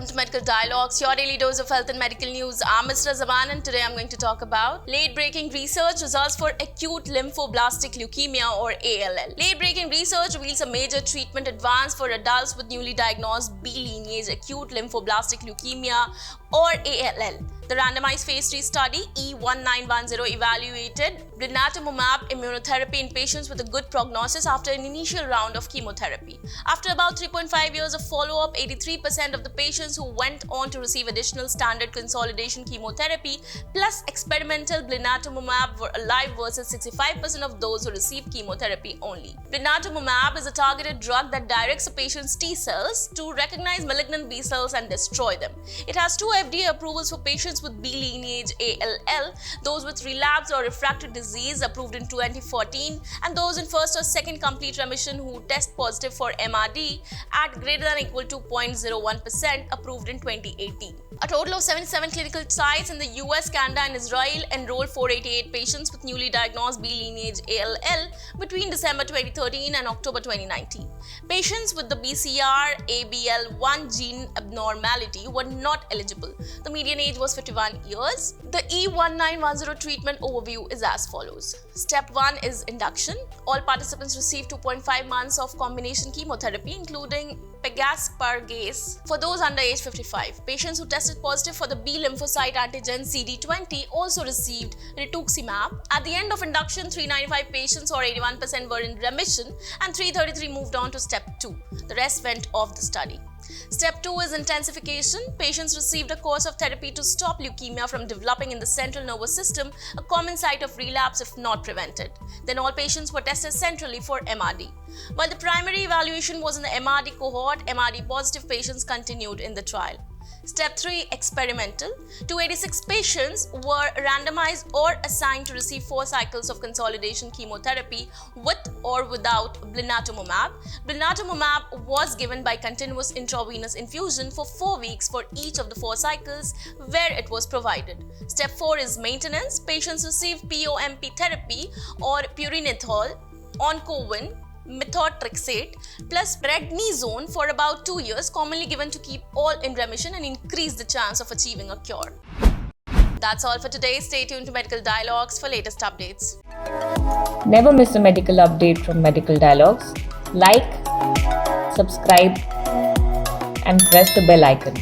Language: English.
to Medical Dialogues, your daily dose of health and medical news. I'm Mr. Zaman and today I'm going to talk about late-breaking research results for acute lymphoblastic leukemia or ALL. Late-breaking research reveals a major treatment advance for adults with newly diagnosed B lineage acute lymphoblastic leukemia or ALL. The randomized phase 3 study E1910 evaluated Blinatumomab immunotherapy in patients with a good prognosis after an initial round of chemotherapy. After about 3.5 years of follow-up, 83% of the patients who went on to receive additional standard consolidation chemotherapy plus experimental Blinatumomab were alive versus 65% of those who received chemotherapy only. Blinatumomab is a targeted drug that directs a patient's T cells to recognize malignant B cells and destroy them. It has 2 FDA approvals for patients with B lineage ALL, those with relapsed or refractory disease approved in 2014, and those in first or second complete remission who test positive for MRD at greater than or equal to 0.01% approved in 2018. A total of 77 clinical sites in the US, Canada and Israel enrolled 488 patients with newly diagnosed B lineage ALL between December 2013 and October 2019. Patients with the BCR-ABL1 gene abnormality were not eligible. The median age was 51 years. The E1910 treatment overview is as follows. Step 1 is induction. All participants received 2.5 months of combination chemotherapy including pegaspargase for those under age 55. Patients who tested positive for the B lymphocyte antigen CD20 also received rituximab. At the end of induction, 395 patients or 81% were in remission and 333 moved on to step 2. The rest went off the study. Step 2 is intensification. Patients received a course of therapy to stop leukemia from developing in the central nervous system, a common site of relapse if not prevented. Then all patients were tested centrally for MRD. While the primary evaluation was in the MRD cohort, MRD positive patients continued in the trial. Step 3, experimental. 286 patients were randomized or assigned to receive 4 cycles of consolidation chemotherapy with or without Blinatumomab. Blinatumomab was given by continuous intravenous infusion for 4 weeks for each of the 4 cycles where it was provided. Step 4 is maintenance. Patients received POMP therapy or pyrinythol, oncovin, methotrexate plus prednisone for about 2 years, commonly given to keep all in remission and increase the chance of achieving a cure. That's all for today. Stay tuned to Medical Dialogues for latest updates. Never miss a medical update from Medical Dialogues. Like, subscribe, and press the bell icon.